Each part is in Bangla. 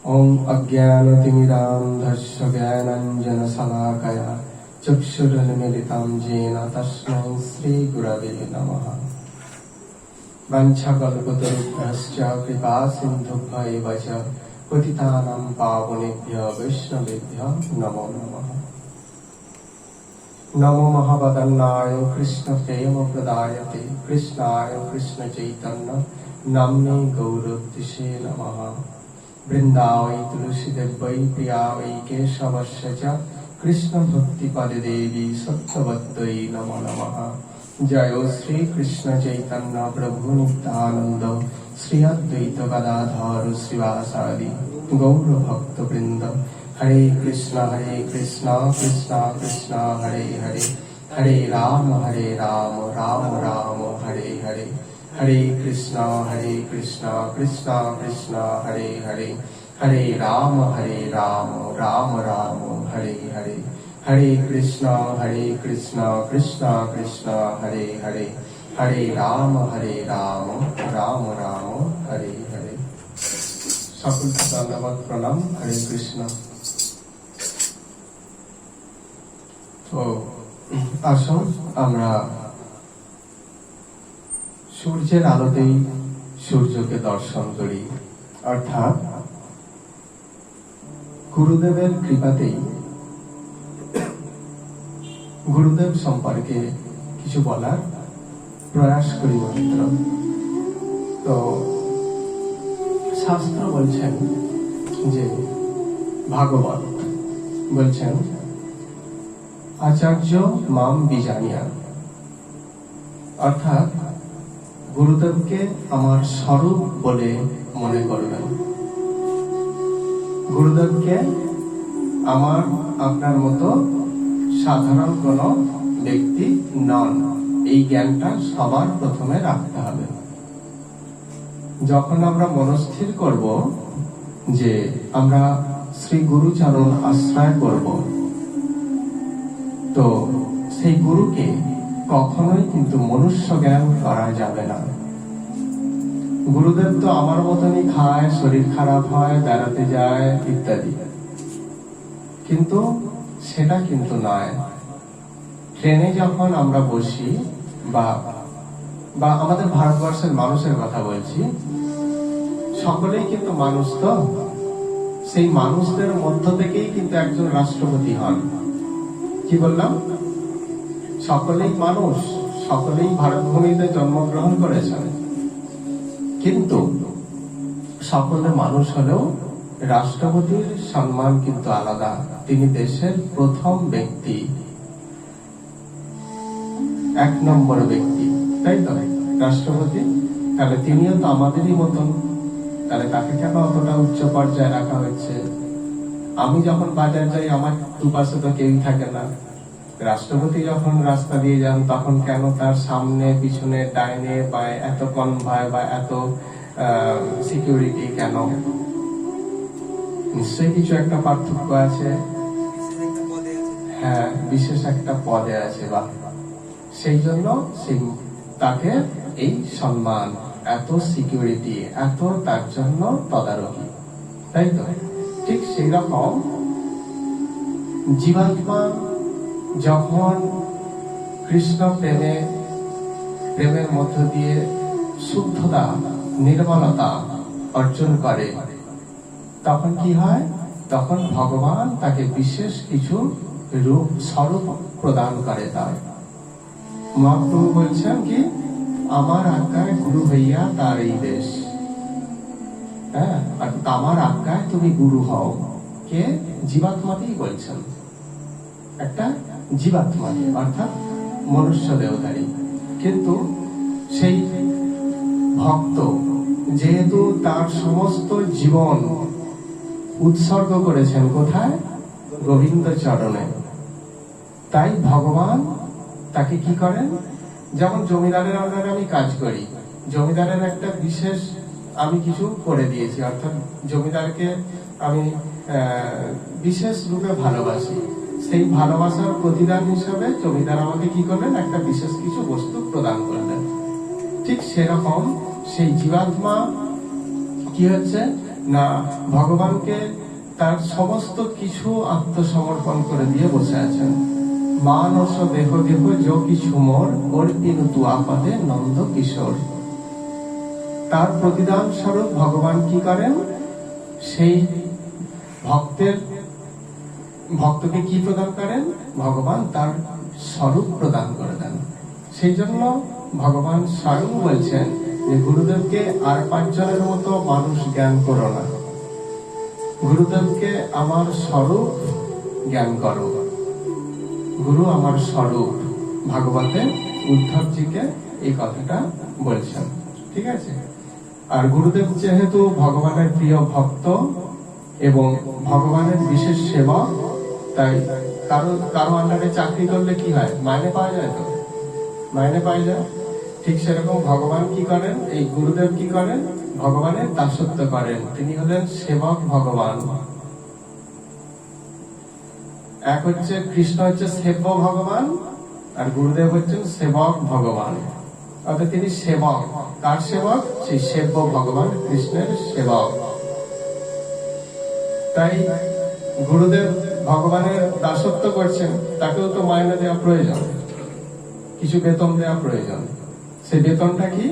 ओम अज्ञानतिमिरान्धस्य ज्ञानाञ्जनशलाकया चक्षुरुन्मीलितं येन तस्मै श्रीगुरवे नमः। वाञ्छाकल्पतरुभ्यश्च कृपासिन्धुभ्य एव च पतितानां पावनेभ्यो वैष्णवेभ्यो नमो नमः। नमो महावदन्नाय कृष्णप्रेमप्रदायते कृष्णाय कृष्णचैतन्य नाम्ने गौरद्दिशे नमः। वृन्दावै तुलसीदेवै प्रियावै केशवस्य च कृष्णभक्तिपदे देवी सत्यवत्यै नमो नमः। जय श्री कृष्ण चैतन्य प्रभु नित्यानंद श्री अद्वैत गदाधर श्रीवासादि गौर भक्त वृंद। हरे कृष्ण कृष्ण कृष्ण हरे हरे, हरे राम राम राम हरे हरे। हरे कृष्ण कृष्ण कृष्ण हरे हरे, हरे राम राम राम हरे हरे। हरे कृष्ण कृष्ण कृष्ण हरे हरे, हरे राम राम राम हरे हरे। সকলকে ধন্যবাদ, প্রণাম। হরে কৃষ্ণ। তো আসুন আমরা সূর্যের আলোতেই সূর্যকে দর্শন করি, অর্থাৎ গুরুদেবের কৃপাতেই গুরুদেব সম্পর্কে কিছু বলার প্রয়াস করি মাত্র। তো শাস্ত্র বলছেন যে ভাগবত বলছেন আচার্য মাম বিজানিয়া, অর্থাৎ গুরুদেবকে আমার স্বরূপ বলে মনে করবেন। গুরুদেবকে আমার আপনার মতো সাধারণ কোন ব্যক্তি নন, এই জ্ঞানটা সবার প্রথমে রাখতে হবে। যখন আমরা মনস্থির করব যে আমরা শ্রী গুরুচরণ আশ্রয় করব, তো সেই গুরুকে কখনোই কিন্তু মনুষ্য জ্ঞান করা যাবে না। গুরুদেব তো আমার মতনই খায়, শরীর খারাপ হয়, বেড়াতে যায় ইত্যাদি, কিন্তু সেটা কিন্তু নয়। ট্রেনে যখন আমরা বসি বা আমাদের ভারতবর্ষের মানুষের কথা বলছি, সকলেই কিন্তু মানুষ, তো সেই মানুষদের মধ্য থেকেই কিন্তু একজন রাষ্ট্রপতি হন। কি বললাম? সকলেই মানুষ, সকলেই ভারতভূমিতে জন্মগ্রহণ করেছেন, কিন্তু সকলে মানুষ হলেও রাষ্ট্রপতির সম্মান কিন্তু আলাদা। তিনি দেশের প্রথম ব্যক্তি, 1 নম্বর ব্যক্তি, তাই তো রাষ্ট্রপতি। তাহলে তিনিও তো আমাদেরই মতন, তাহলে তাকে কেন অতটা উচ্চ পর্যায়ে রাখা হয়েছে? আমি যখন বাজার যাই, আমার দুপাশে তো কেউই থাকে না। রাষ্ট্রপতি যখন রাস্তা দিয়ে যান, তখন কেন তার সামনে পিছনে ডাইনে বাঁয়ে এত কনভয় বা এত সিকিউরিটি কেন? নিশ্চয়ই কিছু একটা পার্থক্য আছে। হ্যাঁ, বিশেষ একটা পদে আছে, বা সেই জন্য তাকে এই সম্মান, এত সিকিউরিটি, এত তার জন্য তদারকি, তাই তো? ঠিক সেই রকম জীবাত্মা যখন কৃষ্ণ প্রেমের মধ্য দিয়ে শুদ্ধতা, নির্মলতা অর্জন করে, তখন কি হয়? তখন ভগবান তাকে বিশেষ কিছু রূপ স্বরূপ প্রদান করে। তার মহাপ্রভু বলছেন কি, আমার আজ্ঞায় গুরু হইয়া তার এই দেশ। হ্যাঁ, আমার আজ্ঞায় তুমি গুরু হও। কে? জীবাত্মাতেই বলছেন, একটা জীবাত্মাকে, অর্থাৎ মনুষ্য দেহধারী। কিন্তু সেই ভক্ত যেহেতু তার সমস্ত জীবন উৎসর্গ করেছেন কোথায়? গোবিন্দ চরণে, তাই ভগবান তাকে কি করেন? যেমন জমিদারের আন্ডারে আমি কাজ করি, জমিদারের একটা বিশেষ আমি কিছু করে দিয়েছি, অর্থাৎ জমিদারকে আমি বিশেষ রূপে ভালোবাসি। সেই ভালোবাসার প্রতিদান হিসাবে জমিদার আমাকে কি করলেন? একটা বিশেষ কিছু বস্তু প্রদান করলেন। ঠিক সেরকম সেই জীবাত্মা কি হচ্ছে? না ভগবানকে তার সমস্ত কিছু আত্মসমর্পণ করে দিয়ে বসে আছেন। মানস দেহ দেহ যো কিছু মোর অর্পিনু তু আপদে নন্দ কিশোর। তার প্রতিদান স্বরূপ ভগবান কি করেন, সেই ভক্তকে কি প্রদান করেন, ভগবান তার স্বরূপ প্রদান করে দেন। সেই জন্য ভগবান স্বয়ং বলছেন যে গুরুদেবকে আর 5 জনের মতো মানুষ জ্ঞান করো না, গুরুদেবকে আমার স্বরূপ জ্ঞান করো। গুরু আমার স্বরূপ, ভাগবতে উদ্ধবজিকে এই কথাটা বলছেন। ঠিক আছে। আর গুরুদেব যেহেতু ভগবানের প্রিয় ভক্ত এবং ভগবানের বিশেষ সেবক, তাই কারো আন্ডারে চাকরি করলে কি হয়, মাইনে পাওয়া যায়, তো মাইনে পাওয়া যায়। ঠিক সেরকম ভগবান কি করেন, এই গুরুদেব কি করেন, ভগবানের দাসত্ব করেন। তিনি হলেন সেবক ভগবান। এক হচ্ছে কৃষ্ণ হচ্ছে সেব্য ভগবান, আর গুরুদেব হচ্ছেন সেবক ভগবান। অর্থাৎ তিনি সেবক। কার সেবক? সেই সেব্য ভগবান কৃষ্ণের সেবক। তাই গুরুদেব ভগবানের দাসত্ব করছেন, তাকেও তো মাইনে দেওয়া প্রয়োজন, কিছু বেতন দেওয়া প্রয়োজন। সেই বেতনটা কি?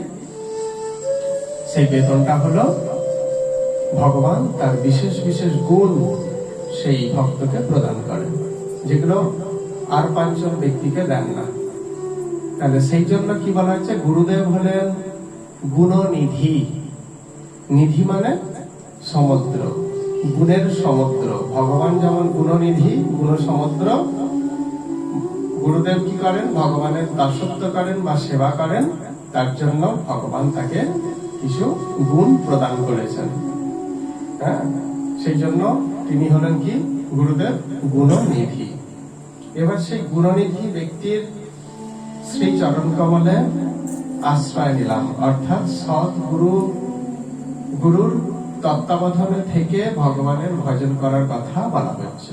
সেই বেতনটা হলো ভগবান তার বিশেষ বিশেষ গুণ সেই ভক্তকে প্রদান করেন, যেগুলো আর 5 জন ব্যক্তিকে দেন না। তাহলে সেই জন্য কি বলা হচ্ছে, গুরুদেব হলেন গুণনিধি। নিধি মানে সমুদ্র, গুণের সমুদ্র। ভগবান যেমন গুণনিধি, গুণ সমুদ্র, গুরুদেব কি করেন, ভগবানের দাসত্ব করেন বা সেবা করেন। তার জন্য ভগবান তাকে কিছু গুণ প্রদান করেছেন। হ্যাঁ, সেই জন্য তিনি হলেন কি, গুরুদেব গুণনিধি। এবার সেই গুণনিধি ব্যক্তির শ্রী চরণ কমলে আশ্রয় নিলাম, অর্থাৎ গুরুর তত্ত্বাবধানে থেকে ভগবানের ভজন করার কথা বলা হচ্ছে।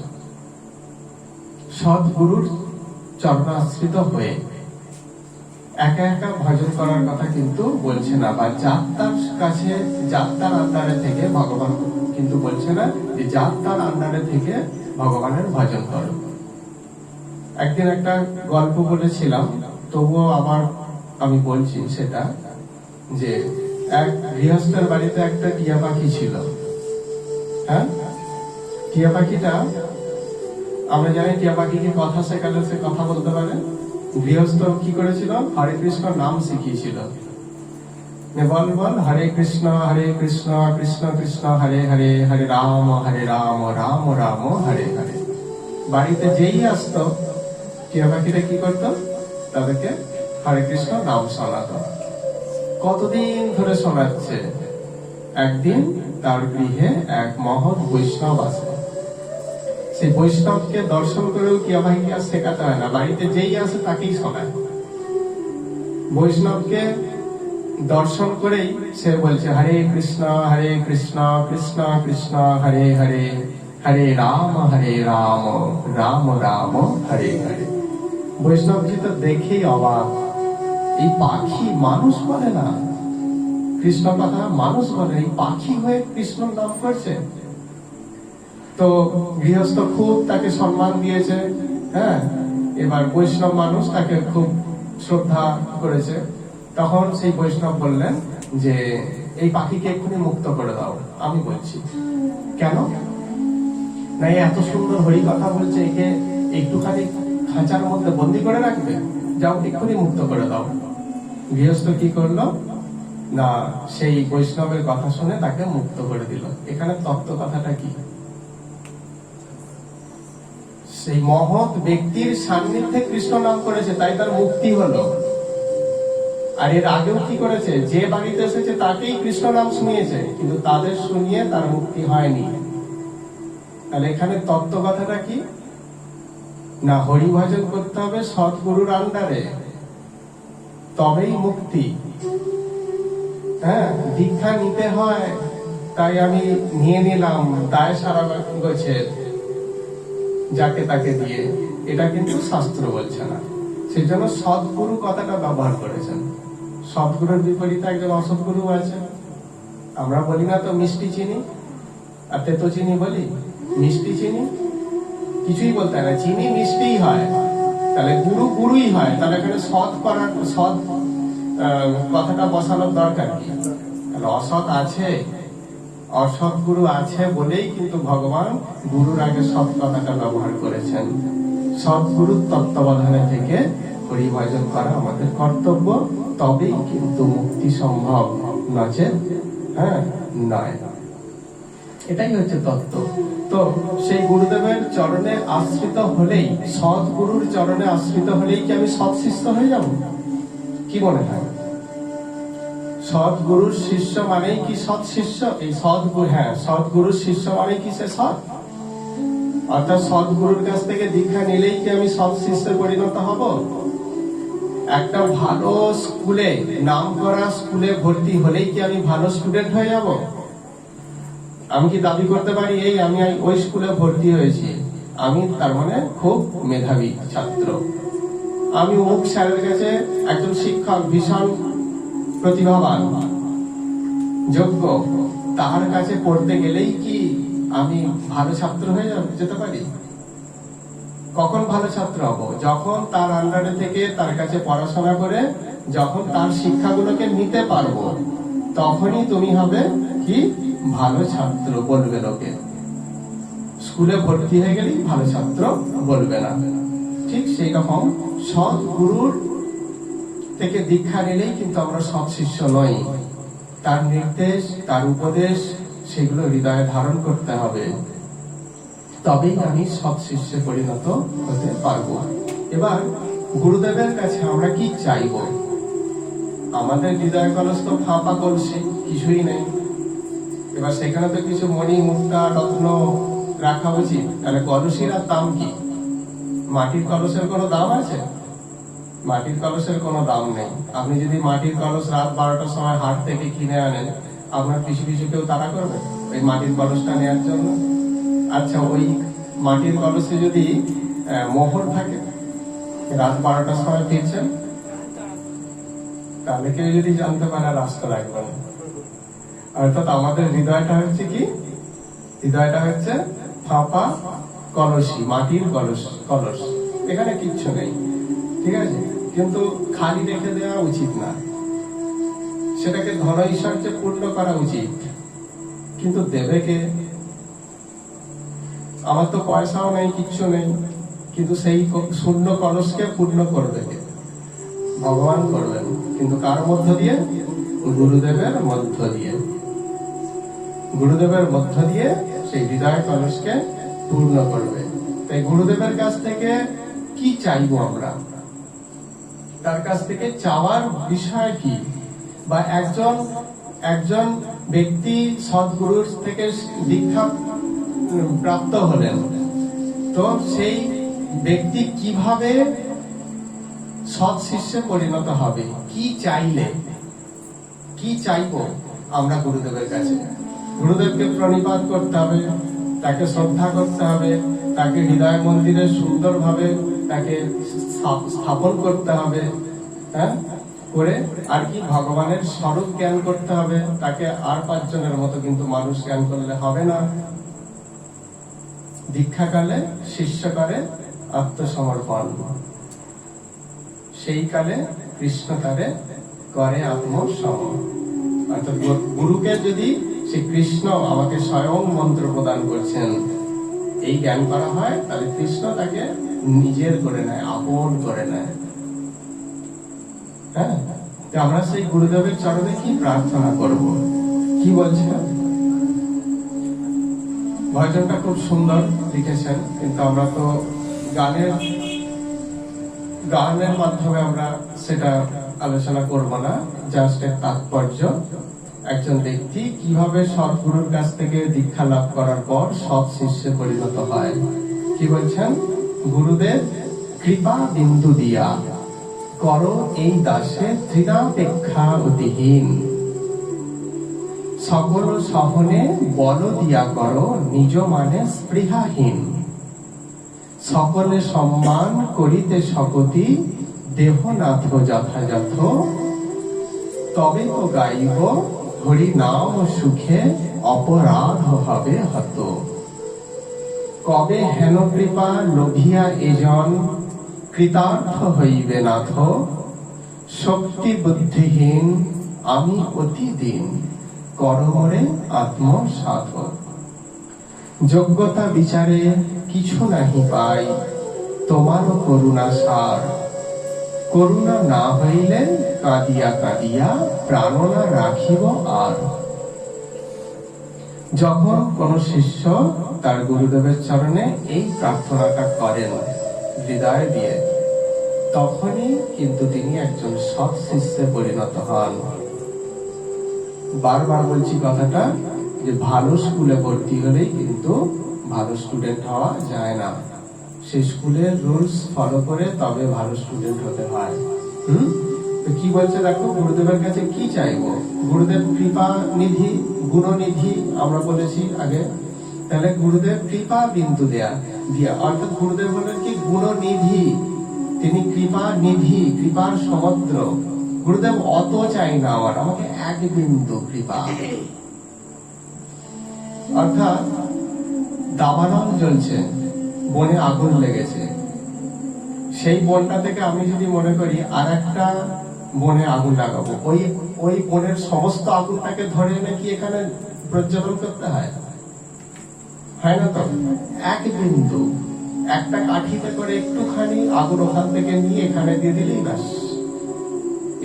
সৎগুরুর চরণাশ্রিত হয়ে একা একা ভজন করার কথা কিন্তু বলছে না, বা যাত্রার কাছে, যাত্রার আন্ডারে থেকে ভগবান কিন্তু বলছে না যে যাত্রার আন্ডারে থেকে ভগবানের ভজন করো। একদিন একটা গল্প বলেছিলাম, তবুও আবার আমি বলছি সেটা, যে এক গৃহস্থের বাড়িতে একটা টিয়া পাখি ছিল। হ্যাঁ, টিয়া পাখিটা, আমরা জানি টিয়া পাখিকে কথা শেখালে সে কথা বলতে পারে। গৃহস্থ কি করেছিল, হরে কৃষ্ণ নাম শিখিয়েছিল। বল হরে কৃষ্ণ কৃষ্ণ কৃষ্ণ হরে হরে, হরে রাম রাম রাম হরে হরে। বাড়িতে যেই আসতো টিয়া পাখিটা কি করতো, তাদেরকে হরে কৃষ্ণ নাম শোনাতো। কতদিন ধরে শোনাচ্ছে। একদিন তার গৃহে এক মহৎ বৈষ্ণব আসে। সেই বৈষ্ণবকে দর্শন করেও টিয়া পাখিকে আর শেখাতে হয় না, বাড়িতে যেই আসে তাকেই শোনায়। বৈষ্ণবকে দর্শন করেই সে বলছে হরে কৃষ্ণ কৃষ্ণ কৃষ্ণ হরে হরে, হরে রাম রাম রাম হরে হরে। বৈষ্ণবজি তো দেখেই অবাক, এই পাখি মানুষ বলে না, কৃষ্ণ কথা মানুষ বলে, এই পাখি হয়ে কৃষ্ণ নাম করছে। তো গৃহস্থ খুব তাকে সম্মান দিয়েছে। হ্যাঁ, এবার বৈষ্ণব মানুষ তাকে খুব শ্রদ্ধা করেছে। তখন সেই বৈষ্ণব বললেন যে এই পাখিকে এক্ষুনি মুক্ত করে দাও। আমি বলছি কেন না, এত সুন্দর হরি কথা বলছে, একে একটুখানি খাঁচার মধ্যে বন্দি করে রাখবে, যাও এক্ষুনি মুক্ত করে দাও। গৃহস্থ কি করলো না, সেই বৈষ্ণবের কথা শুনে তাকে মুক্ত করে দিল। এখানে তত্ত্ব কথাটা কি, সেই মহৎ ব্যক্তির সান্নিধ্যে কৃষ্ণ নাম করেছে, তাই তার মুক্তি হলো। আর এর আগেও কি করেছে, যে বাড়িতে এসেছে তাকেই কৃষ্ণ নাম শুনিয়েছে, কিন্তু তাদের শুনিয়ে তার মুক্তি হয়নি। তাহলে এখানে তত্ত্ব কথাটা কি না, হরি ভজন করতে হবে সৎগুরুর আন্ডারে, তবেই মুক্তি। হ্যাঁ, দীক্ষা নিতে হয়, তাই আমি নিয়ে নিলাম দায় সারা গোছের, যাকে তাকে দিয়ে, এটা কিন্তু শাস্ত্র বলছে না। সেই জন্য সৎগুরু কথাটা ব্যবহার করেছেন। সৎগুরুর বিপরীতে একজন অসৎগুরু আছে। আমরা বলি না তো মিষ্টি চিনি, আর তেতো চিনি বলি, মিষ্টি চিনি কিছুই বলতে হয় না, চিনি মিষ্টিই হয়, তাহলে গুরু গুরুই হয়, তাহলে এখানে সৎ করার সৎ কথাটা বসানোর দরকার কি? তাহলে অসৎ আছে, অসৎ গুরু আছে বলেই কিন্তু ভগবান গুরুর আগে সৎ কথাটা ব্যবহার করেছেন। সৎগুরুর তত্ত্বাবধানে থেকে হরিভজন করা আমাদের কর্তব্য, তবেই কিন্তু মুক্তি সম্ভব, নচেত নয়। এটাই হচ্ছে তত্ত্ব। তো সেই গুরুদেবের চরণে আশ্রিত হলেই, সৎ গুরুর চরণে আশ্রিত হলেই কি আমি সৎ শিষ্য হয়ে যাব? কি মনে হয়? সৎ গুরুর শিষ্য মানেই কি সৎ শিষ্য? এই সৎ গুরু, সৎ গুরুর শিষ্য মানে কি সে সৎ? অর্থাৎ সৎ গুরুর কাছ থেকে দীক্ষা নিলেই কি আমি সৎ শিষ্যে পরিণত হব? একটা ভালো স্কুলে, নাম করা স্কুলে ভর্তি হলেই কি আমি ভালো স্টুডেন্ট হয়ে যাব? আমি কি দাবি করতে পারি এই আমি ওই স্কুলে ভর্তি হয়েছি, আমি তার মানে খুব মেধাবী ছাত্র, আমি অমুক স্যারের কাছে একজন শিক্ষক ভীষণ প্রতিভাবান যোগ্য, তার কাছে পড়তে গেলেই কি আমি ভালো ছাত্র হয়ে যেতে পারি? কখন ভালো ছাত্র হব? যখন তার আন্ডারে থেকে তার কাছে পড়াশোনা করে যখন তার শিক্ষাগুলোকে নিতে পারবো, তখনই তুমি হবে কি ভালো ছাত্র বলবে লোকে। স্কুলে ভর্তি হয়ে গেলেই ভালো ছাত্র বলবে না। ঠিক সেই রকম সৎ গুরুর থেকে দীক্ষা নিলেই কিন্তু আমরা সৎ শিষ্য নই। তার নির্দেশ, তার উপদেশ, সেগুলো হৃদয়ে ধারণ করতে হবে, তবেই আমি সৎ শিষ্যে পরিণত হতে পারবো। এবার গুরুদেবের কাছে আমরা কি চাইব? আমাদের হৃদয় কলস তো ফাঁপা কলসি, কিছুই নেই। এবার সেখানে তো কিছু মণি মুক্তা রত্ন রাখা উচিত। তাহলে কলসির আর দাম কি? মাটির কলসের কোনো দাম আছে? মাটির কলসের কোনো দাম নেই। আপনি যদি মাটির কলস রাত 12টার সময় হাট থেকে কিনে আনেন, আপনার পিছু পিছু কেউ তাড়া করবে ওই মাটির কলসটা নেওয়ার জন্য? আচ্ছা, ওই মাটির কলসে যদি মোহর থাকে, রাত 12টার সময় ফিরছেন, তাহলে কেউ যদি জানতে পারে রাস্তা লাগবে না। অর্থাৎ আমাদের হৃদয়টা হচ্ছে কি? হৃদয়টা হচ্ছে ফাঁপা কলসি, মাটির কলস। এখানে কিচ্ছু নেই, ঠিক আছে? কিন্তু খালি রেখে দেওয়া উচিত না, সেটাকে ধন ঐশ্বর্যে পূর্ণ করা উচিত। কিন্তু দেবে কে? আমার তো পয়সাও নেই, কিচ্ছু নেই, কিন্তু সেই শূন্য কলসকে পূর্ণ করবে কে? ভগবান করবেন। কিন্তু কার মধ্য দিয়ে? গুরুদেবের মধ্য দিয়ে। গুরুদেবের মধ্য দিয়ে সেই হৃদয় কলসকে পূর্ণ করবে। তাই গুরুদেবের কাছ থেকে কি চাইবো আমরা? তার কাছ থেকে চাওয়ার বিষয় কি? বা একজন ব্যক্তি সদ্গুরুর থেকে দীক্ষা প্রাপ্ত হলেন, তো সেই ব্যক্তি কিভাবে সৎ শিষ্যে পরিণত হবে? কি চাইলে, কি চাইবো আমরা গুরুদেবের কাছে? গুরুদেবকে প্রণিপাত করতে হবে, তাকে শ্রদ্ধা করতে হবে, তাকে হৃদয় মন্দিরে সুন্দরভাবে তাকে স্থাপন করতে হবে, করে আর কি ভগবানের স্বরূপ জ্ঞান করতে হবে। তাকে আর 5 জনের মতো কিন্তু মানুষ জ্ঞান করলে হবে না। দীক্ষাকালে শিষ্য করে আত্মসমর্পণ, সেই কালে কৃষ্ণ তারে করে আত্মসম। অর্থাৎ গুরুকে যদি শ্রী কৃষ্ণ আমাকে স্বয়ং মন্ত্র প্রদান করছেন, এই জ্ঞান করা হয়, তাহলে কৃষ্ণ তাকে নিজের করে নেয়, আপন করে নেয়। আমরা সেই গুরুদেবের চরণে কি প্রার্থনা করব? কি বলছেন? ভজনটা খুব সুন্দর লিখেছেন, কিন্তু আমরা তো গানের মাধ্যমে আমরা সেটা আলোচনা করব না। জাস্ট এর তাৎপর্য, একজন ব্যক্তি কিভাবে সদ্গুরুর কাছ থেকে দীক্ষা লাভ করার পর সৎ শিষ্যে পরিণত হয়। কি বলছেন? গুরুদেব কৃপা বিন্দু দিয়া করো এই দাসে তৃণাপেক্ষা অতিহীন, সকল সহনে বল দিয়া করো নিজ মানে স্পৃহাহীন, সকলে সম্মান করিতে সকতি দেহনাথ যথাযথ, তবে তো গাইব হরি নাম সুখে অপরাধ হবে হত। কবে হেন কৃপা লোভিয়া এজন কৃতার্থ হইবে নাথ। শক্তি বুদ্ধিহীন আমি অতিদিন করমরে আত্মসাধক। যোগ্যতা বিচারে কিছু নাহি পাই তোমার করুণা সার। করুণা না হইলে কাঁদিয়া কাঁদিয়া প্রাণনা রাখিব আর। যখন কোন শিষ্য তার গুরুদেবের চরণে এই প্রার্থনাটা করেন হৃদয় দিয়ে, তখনই কিন্তু তিনি একজন সৎ শিষ্যে পরিণত হন। বারবার বলছি কথাটা, যে ভালো স্কুলে ভর্তি হলেই কিন্তু ভালো স্টুডেন্ট হওয়া যায় না। সেই স্কুলের রুলস ফলো করে তবে ভালো স্টুডেন্ট হতে হয়। তো কি বলছে দেখো, গুরুদেবের কাছে কি চাইবো? গুরুদেব কৃপা নিধি, গুণনিধি আমরা বলেছি আগে। তাহলে গুরুদেব কৃপা বিন্দু দিয়া, অর্থাৎ গুরুদেব হলেন কি গুণনিধি, তিনি কৃপা নিধি, কৃপার সমুদ্র। গুরুদেব অত চাই না আমার, আমাকে এক বিন্দু কৃপা। অর্থাৎ দাবানল জ্বলছে, বনে আগুন লেগেছে, সেই বনটা থেকে আমি যদি মনে করি আর একটা বনে আগুন লাগাবো, ওই বনের সমস্ত আগুনটাকে ধরে এনে কি এখানে প্রজ্বলন করতে হয়? হয় না তো। এক বিন্দু, একটা কাঠিতে করে একটুখানি আগুন ওখান থেকে নিয়ে এখানে দিয়ে দিলেই ব্যাস,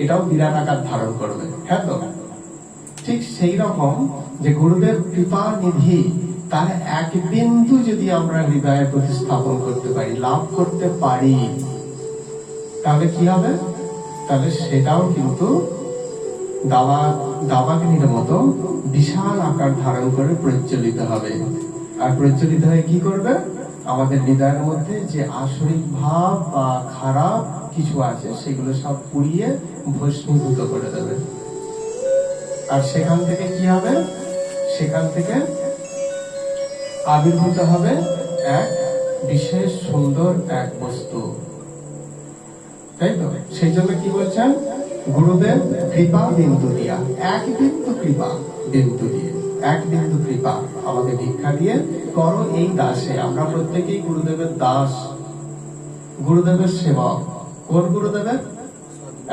এটাও বিরাট আকার ধারণ করবে। হ্যাঁ তো। ঠিক সেই রকম যে গুরুদেব কৃপা নিধি, তার এক বিন্দু যদি আমরা হৃদয়ে প্রতিস্থাপন করতে পারি, লাভ করতে পারি, তাহলে কি হবে? তাহলে সেটাও কিন্তু দাবাগ্নির মতো বিশাল আকার ধারণ করে প্রজ্বলিত হবে। আর প্রজ্বলিত হয়ে কি করবে? আমাদের হৃদয়ের মধ্যে যে আসরিক ভাব বা খারাপ কিছু আছে সেগুলো সব পুড়িয়ে ভস্মীভূত করে দেবে। আর সেখান থেকে কি হবে? সেখান থেকে আবির্ভূত হবে এক বিশেষ সুন্দর এক বস্তু, তাই তো? সেই জন্য কি বলছেন? গুরুদেব কৃপা বিন্দু দিয়া, এক বিন্দু কৃপা বিন্দু দিয়ে, এক বিন্দু কৃপা আমাকে ভিক্ষা দিয়ে করো এই দাসে। আমরা প্রত্যেকেই গুরুদেবের দাস, গুরুদেবের সেবক। কোন গুরুদেবের?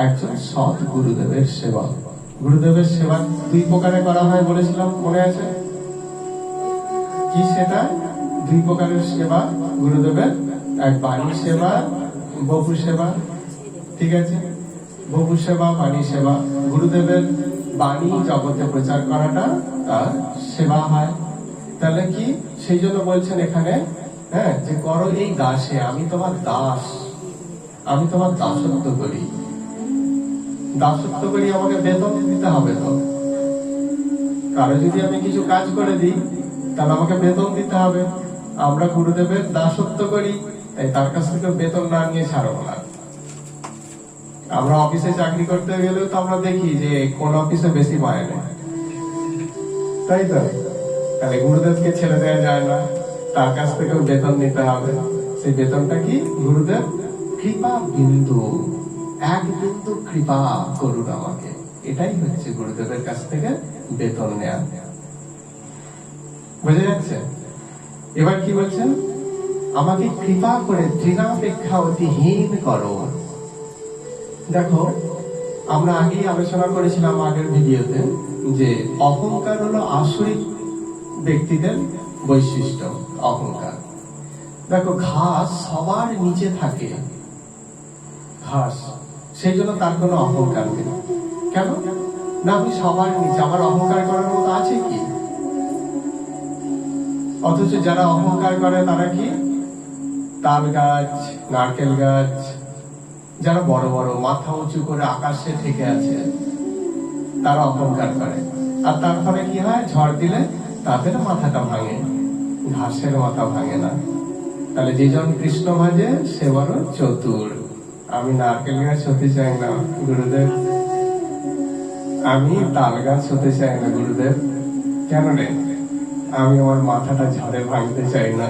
একজন সৎ গুরুদেবের সেবক। গুরুদেবের সেবা দুই প্রকারে করা হয় বলেছিলাম, মনে আছে কি? সেটা দুই প্রকারের সেবা গুরুদেবের, এক বাণী সেবা, বপু সেবা। ঠিক আছে, বপু সেবা, বাণী সেবা। গুরুদেবের বাণী জগতে প্রচার করাটা তার সেবা হয়। তাহলে কি? সেই জন্য বলছেন এখানে, হ্যাঁ, যে করো এই দাসে, আমি তোমার দাস, আমি তোমার দাসত্ব করি। দাসত্ব করি, আমাকে বেতন দিতে হবে তো। কারো যদি আমি কিছু কাজ করে দিই তাহলে আমাকে বেতন দিতে হবে। আমরা গুরুদেবের দাসত্ব করি, তাই তার কাছ থেকে বেতন না নিয়ে ছাড়বো না। আমরা অফিসে চাকরি করতে গেলেও তো আমরা দেখি যে কোন অফিসে বেশি মাইনে, তাই তো? তাহলে গুরুদেবকে ছেড়ে দেওয়া যায় না, তার কাছ থেকেও বেতন নিতে হবে। সেই বেতনটা কি? গুরুদেব কৃপা বিন্দু, এক বিন্দু কৃপা করুন আমাকে। এটাই হচ্ছে গুরুদেবের কাছ থেকে বেতন নেয়া। বোঝা যাচ্ছে? এবার কি বলছেন? আমাকে কৃপা করে তৃণাপেক্ষা অতিহীন করো। দেখো, আমরা আগেই আলোচনা করেছিলাম আগের ভিডিওতে যে অহংকার হলো আসরিক ব্যক্তিদের বৈশিষ্ট্য। অহংকার, দেখো, ঘাস সবার নিচে থাকে, ঘাস, সেই জন্য তার কোনো অহংকার নেই। কেন না? আমি সবার নিচে, আমার অহংকার করার মতো আছে কি? অথচ যারা অহংকার করে তারা কি? তাল গাছ, নারকেল গাছ, যারা বড় বড় মাথা উঁচু করে আকাশে থেকে আছে, তারা অহংকার করে। আর তার ফলে কি হয়? ঝড় দিলে তাদের মাথাটা ভাঙে, ঘাসের মাথা ভাঙে না। তাহলে যেজন কৃষ্ণ ভাজে সে বড় চতুর। আমি নারকেল গাছ হতে চাই না গুরুদেব, আমি তাল গাছ হতে চাই না গুরুদেব। কেন রে? আমি আমার মাথাটা ঝড়ে ভাঙতে চাই না।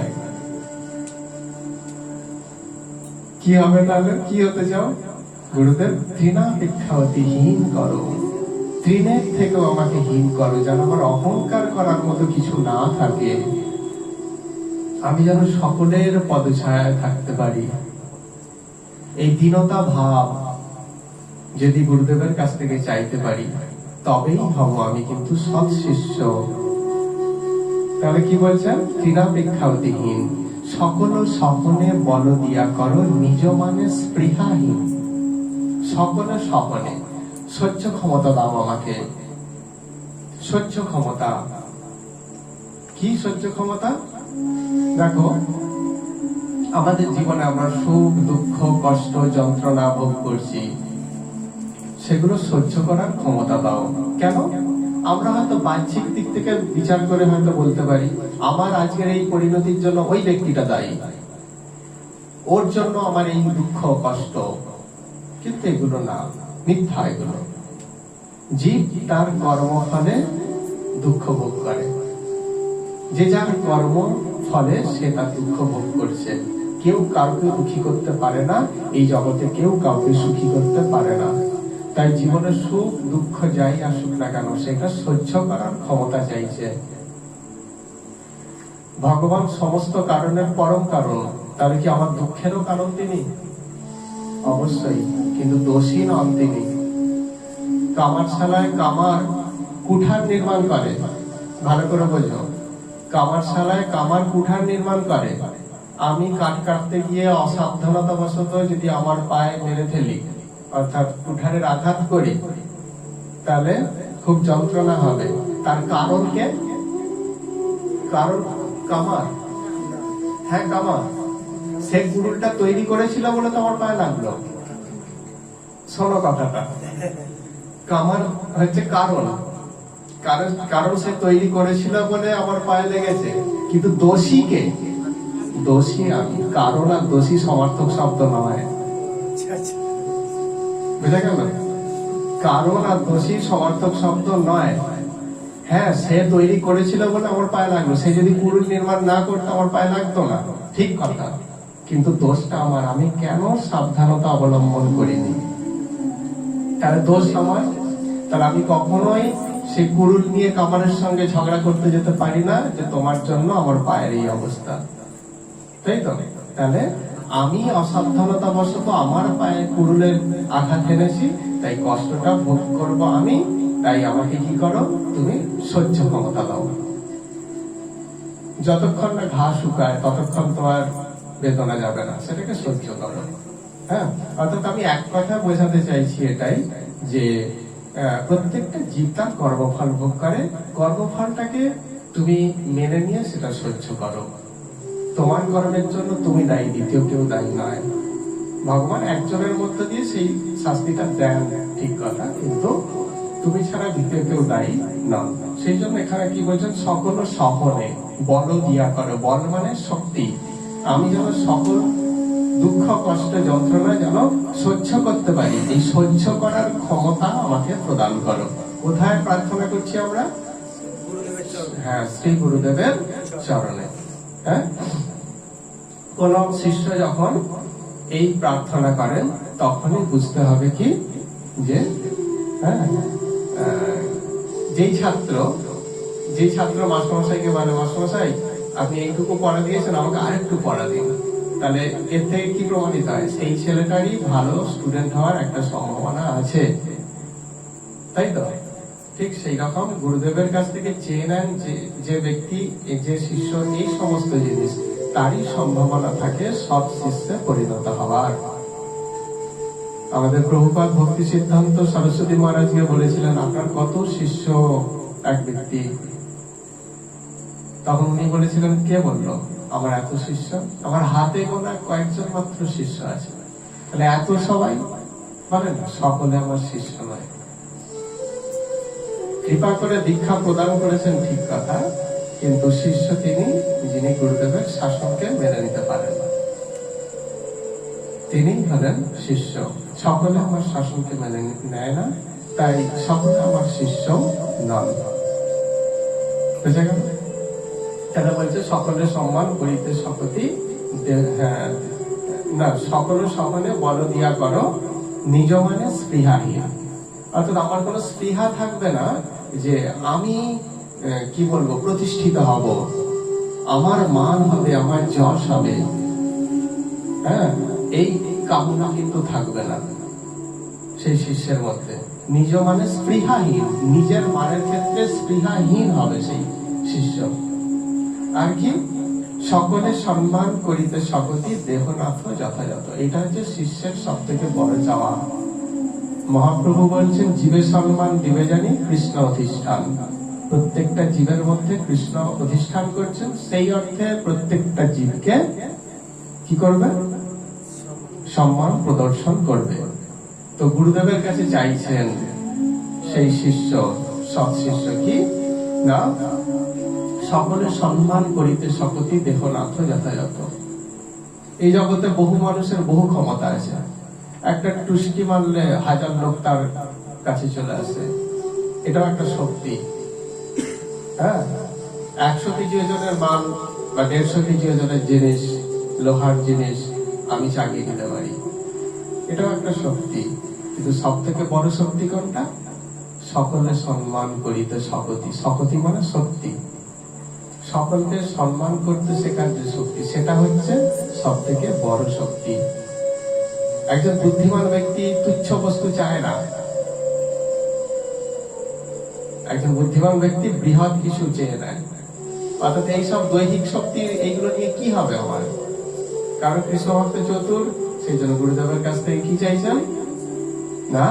কি হবে তাহলে? কি হতে চাও? গুরুদেব তৃণাপেক্ষা অতিহীন করো, তৃণের থেকেও আমাকে হীন করো, যেন আমার অহংকার করার মতো কিছু না থাকে, আমি যেন সকলের পদছায়ায় থাকতে পারি। এই দীনতা ভাব যদি গুরুদেবের কাছ থেকে চাইতে পারি, তবেই হব আমি কিন্তু সৎ শিষ্য। তাহলে কি বলছেন? তৃণাপেক্ষা অতিহীন, সকল সহনে বল দিয়া করো, নিজ মানে স্পৃহাহীন। সকল সহনে, সহ্য ক্ষমতা দাও আমাকে। সহ্য ক্ষমতা কি? সহ্য ক্ষমতা, দেখো আমাদের জীবনে আমরা সুখ দুঃখ কষ্ট যন্ত্রণা ভোগ করছি, সেগুলো সহ্য করার ক্ষমতা দাও। কেন? আমরা হয়তো বাহ্যিক দিক থেকে বিচার করে হয়তো বলতে পারি আমার আজকের এই পরিণতির জন্য ওই ব্যক্তিটা দায়ী, ওর জন্য আমার এই দুঃখ কষ্ট, কিন্তু এগুলো না, মিথ্যা এগুলো। জীব তার কর্মফলে দুঃখ ভোগ করে, যে যার কর্ম ফলে সে তার দুঃখ ভোগ করছে। কেউ কাউকে দুঃখী করতে পারে না, এই জগতে কেউ কাউকে সুখী করতে পারে না। তাই জীবনে সুখ দুঃখ যাই আসুক না কেন, সেটা সহ্য করার ক্ষমতা চাইছে। ভগবান সমস্ত কারণের পরম কারণ, তাহলে কি আমার দুঃখেরও কারণ তিনি? অবশ্যই, কিন্তু দোষী নন তিনি। কামারশালায় কামার কুঠার নির্মাণ করে, ভালো করে বোঝো, কামারশালায় কামার কুঠার নির্মাণ করে। আমি কাঠ কাটতে গিয়ে অসাবধানতা বশত যদি আমার পায়ে মেরে ফেলি, অর্থাৎ কুঠারের আঘাত করি, তাহলে খুব যন্ত্রণা হবে। তার কারণ কে? কারণ কামার। হ্যাঁ, কামার। সে কুড়ুলটা তৈরি করেছিল বলে তো আমার পায়ে লাগলো। শোনো কথাটা, কামার হচ্ছে কারণ, কারণ সে তৈরি করেছিল বলে আমার পায়ে লেগেছে। কিন্তু দোষী কে? দোষী আমি। কারণ আর দোষী সমার্থক শব্দ নয়, বুঝা গেল? কারণ আর দোষী সমার্থক শব্দ নয়। হ্যাঁ, সে তৈরি করেছিল বলে আমার পায়ে লাগলো, সে যদি কুড়ুল নির্মাণ না করতো আমার পায়ে লাগতো না, ঠিক কথা। কিন্তু দোষটা আমার, আমি কেন সাবধানতা অবলম্বন করিনি, তাহলে দোষ আমার। তাহলে আমি কখনোই সেই কুড়ুল নিয়ে কামারের সঙ্গে ঝগড়া করতে যেতে পারি না যে তোমার জন্য আমার পায়ের এই অবস্থা, তাই তো? তাহলে আমি অসাবধানতা বশত আমার পায়ে কুড়ুলের আঘাত এনেছি, তাই কষ্টটা ভোগ করব আমি। তাই আমাকে কি করো তুমি? সহ্য ক্ষমতা দাও। যতক্ষণ না ঘা শুকায় ততক্ষণ তোমার বেদনা যাবে না, সেটাকে সহ্য করো। হ্যাঁ, অর্থাৎ আমি এক কথা বোঝাতে চাইছি এটাই যে প্রত্যেকটা জীব তার কর্মফল ভোগ করে, কর্মফলটাকে তুমি মেনে নিয়ে সেটা সহ্য করো। তোমার কর্মের জন্য তুমি দায়ী, দ্বিতীয় কেউ দায়ী নয়। ভগবান একজনের মধ্য দিয়ে সেই শাস্তিটা দেন, ঠিক কথা, কিন্তু তুমি ছাড়া দ্বিতীয় কেউ দায়ী নন। সেই জন্য এখানে কি বলছেন? সকল সহনে বল দিয়া করো। বল মানে শক্তি। আমি যেন সকল দুঃখ কষ্ট যন্ত্রণা যেন সহ্য করতে পারি, এই সহ্য করার ক্ষমতা আমাকে প্রদান করো। কোথায় প্রার্থনা করছি আমরা? হ্যাঁ, শ্রী গুরুদেবের চরণে। হ্যাঁ, কোন শিষ্য যখন এই প্রার্থনা করেন তখনই বুঝতে হবে কি যে যেই ছাত্র মাস্টারমশাইকে বলে, মাস্টারমশাই আপনি এইটুকু পড়া দিয়েছেন, আমাকে আরেকটু পড়া দিন, তাহলে এর থেকে কি প্রমাণিত হয়? সেই ছেলেটারই ভালো স্টুডেন্ট হওয়ার একটা সম্ভাবনা আছে, তাই তো? ঠিক সেই রকম গুরুদেবের কাছ থেকে চেয়ে নেন যে ব্যক্তি, যে শিষ্য এই সমস্ত জিনিস, তারই সম্ভাবনা থাকে সৎ শিষ্যে পরিণত হওয়ার। আমাদের প্রভুপাদ ভক্তি সিদ্ধান্ত সরস্বতী মহারাজকে বলেছিলেন, আপনার কত শিষ্য? এক ব্যক্তি, তখন উনি বলেছিলেন, কে বলল আমার এত শিষ্য? আমার হাতে গোনা কয়েকজন মাত্র শিষ্য আছে। তাহলে এত সবাই বলেন, সকলে আমার শিষ্য নয়। কৃপা করে দীক্ষা প্রদান করেছেন, ঠিক কথা, কিন্তু শিষ্য তিনি যিনি গুরুদেবের শাসনকে মেনে নিতে পারেন না, তিনি হলেন শিষ্য। সকলে আমার শাসনকে মেনে নেয় না, তাই সকলে আমার শিষ্য নন। বুঝা গেল? তারা বলছে সকলের সম্মান করিতে শপথি না, সকলের সমানে বল দিয়া করো, নিজ মানে স্পৃহাহীন। অর্থাৎ আমার কোনো স্পৃহা থাকবে না যে আমি কি বলবো প্রতিষ্ঠিত হব, আমার মান হবে, আমার যশ হবে, হ্যাঁ, এই কামনা কিন্তু থাকবে না সেই শিষ্যের মধ্যে। নিজ মানে স্পৃহাহীন, নিজের মানের ক্ষেত্রে স্পৃহাহীন হবে সেই শিষ্য। আর কি, সকলে সম্মান করিতে সকতি দেহনাথ যথাযথ। এটা হচ্ছে শিষ্যের সব থেকে বড় চাওয়া। মহাপ্রভু বলছেন জীবের সম্মান দিবে জানি কৃষ্ণ অধিষ্ঠান। প্রত্যেকটা জীবের মধ্যে কৃষ্ণ অধিষ্ঠান করছেন, সেই অর্থে প্রত্যেকটা জীবকে কি করবে, সম্মান প্রদর্শন করবে। তো গুরুদেবের কাছে চাইছেন সেই শিষ্য, সৎ শিষ্য কি না, সকলে সম্মান করিতে সকতি দেহনাথ যথাযথ। এই জগতে বহু মানুষের বহু ক্ষমতা আছে, একটা টুসকি মারলে হাজার লোক তার কাছে চলে আসে, এটাও একটা শক্তি। হ্যাঁ, 100 কেজি ওজনের মাল বা 150 কেজি ওজনের জিনিস, লোহার জিনিস আমি চাগিয়ে দিতে পারি, এটাও একটা শক্তি। কিন্তু সব থেকে বড় শক্তি কোনটা? সকলে সম্মান করিতে সকতি। সকতি মানে শক্তি, সকলকে সম্মান করতে শেখার যে শক্তি, সেটা হচ্ছে সব থেকে বড় শক্তি। একজন বুদ্ধিমান ব্যক্তি তুচ্ছ বস্তু চায় না, একজন বুদ্ধিমান ব্যক্তি বৃহৎ কিছু চেয়ে নেয়। অর্থাৎ এইসব দৈহিক শক্তি, এইগুলো নিয়ে কি হবে আমার? কারণ কৃষ্ণ ভক্ত চতুর, সেই জন্য গুরুদেবের কাছ থেকে কি চাইছেন না,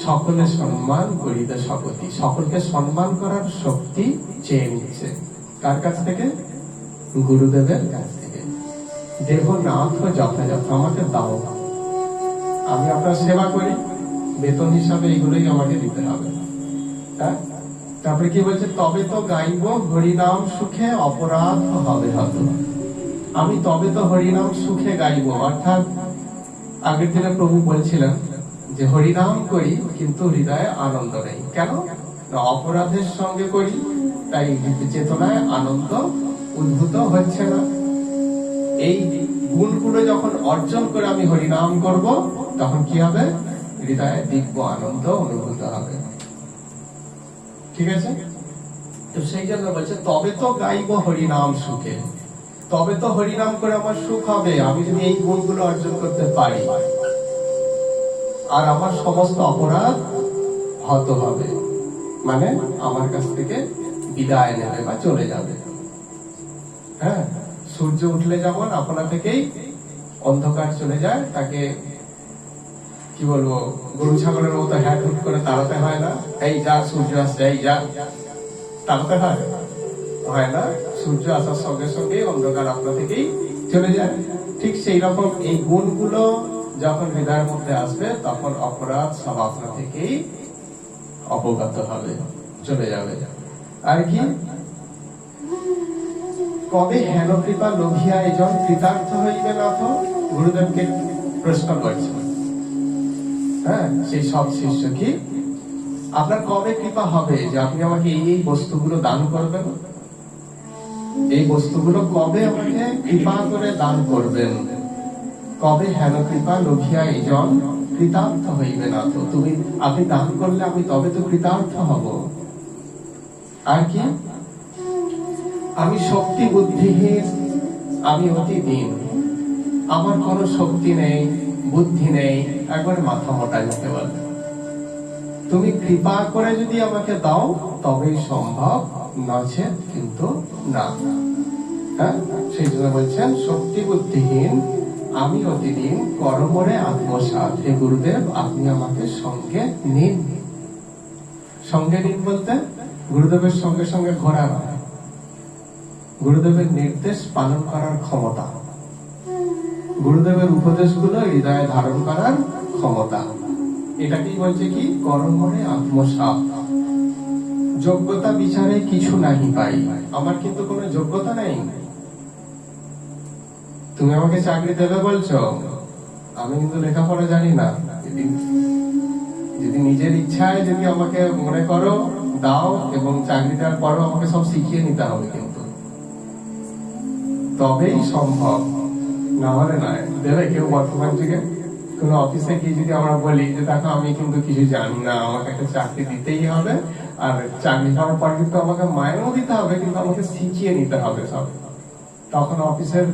সকলে সম্মান করিতে সকতি। সকলকে সম্মান করার শক্তি চেয়ে নিচ্ছে কার কাছ থেকে? গুরুদেবের কাছ থেকে। দেহনাথ যথাযথ, আমাকে দাও, আমি আপনার সেবা করি, বেতন হিসাবে এগুলোই আমাকে দিতে হবে। হ্যাঁ, তারপরে কি বলছে? তবে তো গাইব হরিনাম সুখে অপরাধ হবে হত। আমি তবে তো হরিনাম সুখে গাইব। অর্থাৎ আগের দিনে প্রভু বলছিলেন যে হরিনাম করি কিন্তু হৃদয়ে আনন্দ নেই। কেন? অপরাধের সঙ্গে করি, তাই চেতনায় আনন্দ উদ্ভূত হচ্ছে না। এই গুণগুলো যখন অর্জন করে আমি হরিনাম করব, তখন কি হবে? হৃদয়ে দিব্য আনন্দ অনুভূত হবে। ঠিক আছে? তো সেই জন্য বলছে তবে তো গাইব হরিনাম সুখে। তবে তো হরিনাম করে আমার সুখ হবে, আমি যদি এই গুণগুলো অর্জন করতে পারি, আর আমার সমস্ত অপরাধ হত হবে, মানে আমার কাছ থেকে বিদায় নেবে বা চলে যাবে। হ্যাঁ, সূর্য উঠলে যেমন আপনা থেকেই অন্ধকার চলে যায়, তাকে কি বলবো, গরু ছাগলের মতো হ্যাট হুট করে তাড়াতে হয় না। এই যা, সূর্য আসছে, এই যা, তাড়াতে হয় না। সূর্য আসার সঙ্গে সঙ্গে অন্ধকার আপনা থেকেই চলে যায়। ঠিক সেই রকম এই গুণগুলো যখন হৃদয়ের মধ্যে আসবে, তখন অপরাধ সব আপনা থেকেই অবগত হবে, চলে যাবে। আর কি, কবে হেন কৃপা লোভিয়া এজন কৃতার্থ হইবে নাথ? গুরুদেবকে প্রশ্ন করছে। হ্যাঁ, সেই সব শিষ্য কি, আপনার কবে কৃপা হবে যে আপনি আমাকে এই বস্তুগুলো দান করবেন? এই বস্তুগুলো কবে আমাকে কৃপা করে দান করবেন? কবে হেন কৃপা লোভিয়া এজন কৃতার্থ হইবে না? তো আপনি দান করলে আমি তবে তো কৃতার্থ হব। আর কি, আমি শক্তি বুদ্ধিহীন, আমি অতি দীন, আমার কোনো শক্তি নেই, বুদ্ধি নেই, একবার মাথা মোটা যেতে বলে। তুমি কৃপা করে যদি আমাকে দাও তবেই সম্ভব, নচেত কিন্তু না। হ্যাঁ, সেই জন্য বলছেন শক্তি বুদ্ধিহীন, আমি অতিদিন কর্মরে আত্মসাৎ। হে গুরুদেব, আপনি আমাকে সঙ্গে নিন। সঙ্গে নিন বলতে গুরুদেবের সঙ্গে সঙ্গে ঘোরা নয়, গুরুদেবের নির্দেশ পালন করার ক্ষমতা, গুরুদেবের উপদেশগুলো হৃদয়ে ধারণ করার ক্ষমতা। এটাকেই বলছে কি, কর্মরে আত্মসাৎ। যোগ্যতা বিচারে কিছু নাহি পাই, আমার কিন্তু কোনো যোগ্যতা নেই। তুমি আমাকে চাকরি দেবে বলছো, আমি কিন্তু লেখাপড়া জানি না। যদি নিজের ইচ্ছায় যদি আমাকে মনে করো দাও, এবং চাকরি দেওয়ার পরও আমাকে সব শিখিয়ে নিতে হবে, কিন্তু তবেই সম্ভব, না হলে নয়। দেবে কেউ বর্তমান যুগে? কোনো অফিসে গিয়ে যদি আমরা বলি যে দেখো আমি কিন্তু কিছু জানি না, আমাকে একটা চাকরি দিতেই হবে, আর চাকরি পাওয়ার পর কিন্তু আমাকে মাইনেও দিতে হবে, কিন্তু আমাকে শিখিয়ে নিতে হবে সব, তখন অফিসের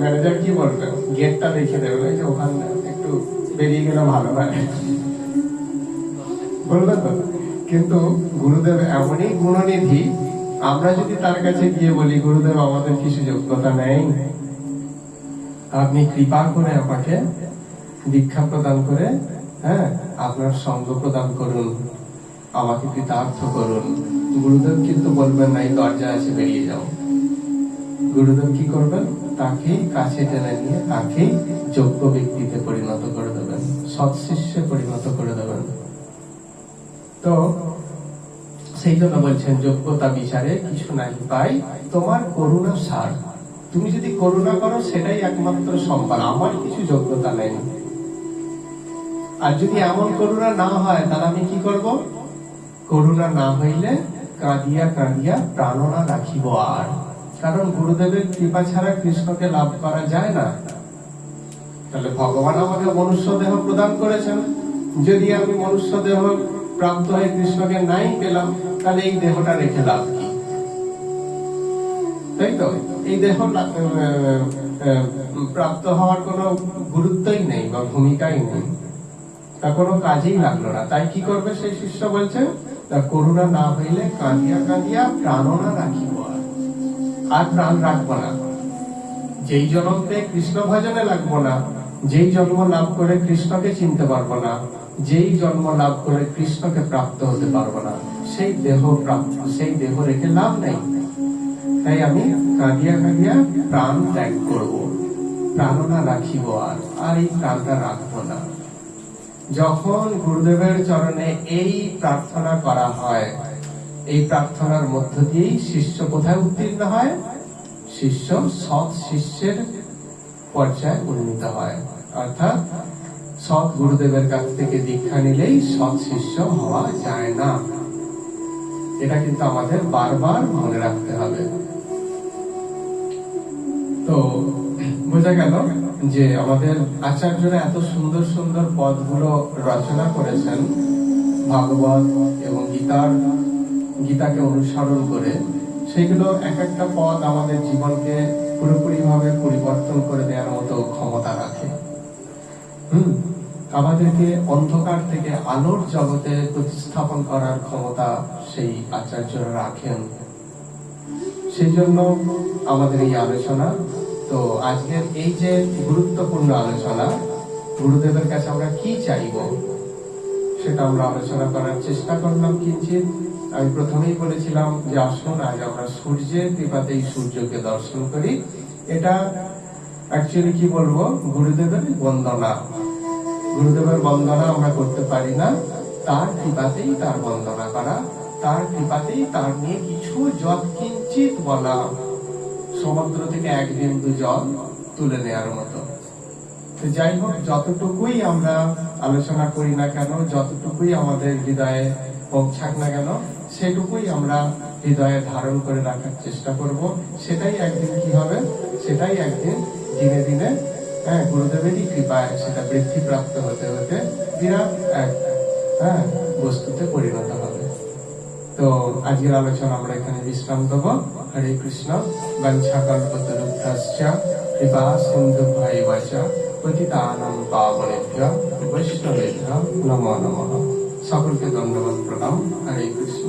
ম্যানেজার কি বলবে, গেটটা দেখে দেবে, ওই যে ওখানে একটু বেরিয়ে গেলে ভালো হয়, বলবে তো। কিন্তু গুরুদেব এমনই গুণনিধি, আমরা যদি তার কাছে গিয়ে বলি গুরুদেব আমাদের কিছু যোগ্যতা নেই, আপনি কৃপা করে আমাকে দীক্ষা প্রদান করে আপনার সঙ্গ প্রদান করুন, আমাকে কৃতার্থ করুন, গুরুদেব কিন্তু বলবেন না এই দরজা আছে বেরিয়ে যাও। গুরুদেব কি করবেন, তাকে কাছে টেনে নিয়ে তাকে যোগ্য ব্যক্তিতে পরিণত করে দেবেন, সৎ শিষ্যে পরিণত করে দেবেন। তো সেই জন্য বলছেন যোগ্যতা বিচারে কিছু নাই পাই, তোমার করুণা সার। তুমি যদি করুণা করো সেটাই একমাত্র সম্বল, আমার কিছু যোগ্যতা নেই। আর যদি এমন করুণা না হয় তাহলে আমি কি করব, করুণা না হইলে কাঁদিয়া কাঁদিয়া প্রাণনা রাখিব আর। কারণ গুরুদেবের কৃপা ছাড়া কৃষ্ণকে লাভ করা যায় না। তাহলে ভগবান আমাকে মনুষ্য দেহ প্রদান করেছেন, যদি আমি মনুষ্য দেহ প্রাপ্ত হয়ে কৃষ্ণকে নাই পেলাম, তাহলে এই দেহটা রেখে লাভ কি? তাই তো, এই দেহ প্রাপ্ত হওয়ার কোনো গুরুত্বই নেই বা ভূমিকাই নেই, তা কোনো কাজেই লাগলো না। তাই কি করবে সেই শিষ্য বলছে, করুণা না হইলে কাঁদিয়া কাঁদিয়া প্রাণনা রাখিব আর প্রাণ রাখবো না। যেই জন্মে কৃষ্ণ ভজনে লাগবো না, যেই জন্ম লাভ করে কৃষ্ণকে চিনতে পারবো না, যেই জন্ম লাভ করে কৃষ্ণকে প্রাপ্ত হতে পারবো না, সেই দেহ প্রাপ্ত, সেই দেহ রেখে লাভ নেই। তাই আমি কাঁদিয়া কাঁদিয়া প্রাণ ত্যাগ করবো, প্রাণনা রাখিব আর এই প্রাণটা রাখবো না। যখন গুরুদেবের চরণে এই প্রার্থনা করা হয়, এই প্রার্থনার মধ্য দিয়েই শিষ্য কোথায় উত্তীর্ণ হয়, শিষ্য সৎ শিষ্যের পর্যায়ে উন্নীত হয়। অর্থাৎ সৎ গুরুদেবের কাছ থেকে দীক্ষা নিলেই সৎ শিষ্য হওয়া যায় না, এটা কিন্তু আমাদের বারবার মনে রাখতে হবে। তো বোঝা গেল যে আমাদের আচার্যরা এত সুন্দর সুন্দর পদগুলো রচনা করেছেন ভাগবত এবং গীতাকে অনুসরণ করে। সেগুলো এক একটা পদ আমাদের জীবনকে পুরোপুরি ভাবে পরিবর্তন করে দেওয়ার মতো ক্ষমতা রাখে। আমাদেরকে অন্ধকার থেকে আলোর জগতে প্রতিস্থাপন করার ক্ষমতা সেই আচার্যরা রাখেন। সেই জন্য আমাদের এই আলোচনা। তো আজকের এই যে গুরুত্বপূর্ণ আলোচনা, গুরুদেবের কাছে আমরা কি চাইব সেটা আমরা আলোচনা করার চেষ্টা করলাম কিঞ্চিত। আমি প্রথমেই বলেছিলাম যে আসুন আজ আমরা সূর্যের কৃপাতেই সূর্যকে দর্শন করি। এটা অ্যাকচুয়ালি কি বলবো, গুরুদেবের বন্দনা। গুরুদেবের বন্দনা আমরা করতে পারি না, তার কৃপাতেই তার বন্দনা করা, তার কৃপাতেই তার নিয়ে কিছু যৎকিঞ্চিত বলা, সমুদ্র থেকে এক বিন্দু জল তুলে নেওয়ার মতো। যাই হোক, যতটুকুই আমরা আলোচনা করি না কেন, যতটুকুই আমাদের হৃদয়ে পৌঁছাক না কেন, সেটুকুই আমরা হৃদয়ে ধারণ করে রাখার চেষ্টা করব। সেটাই একদিন কি হবে, সেটাই একদিন দিনে দিনে গুরুদেবেরই কৃপায় সেটা বৃদ্ধিপ্রাপ্ত হতে হতে বিরাট এক বস্তুতে পরিণত হবে। তো আজকের আলোচনা আমরা এখানে বিশ্রাম দেব। হরে কৃষ্ণ। বঞ্ছাকল্পতরুভ্যশ্চ কৃপা সিন্ধুভ্যৈব চ পতিতানাং পাবনেভ্যো বৈষ্ণবেভ্যো নমো নমঃ। সকলকে ধন্যবাদ, প্রণাম। হরে কৃষ্ণ।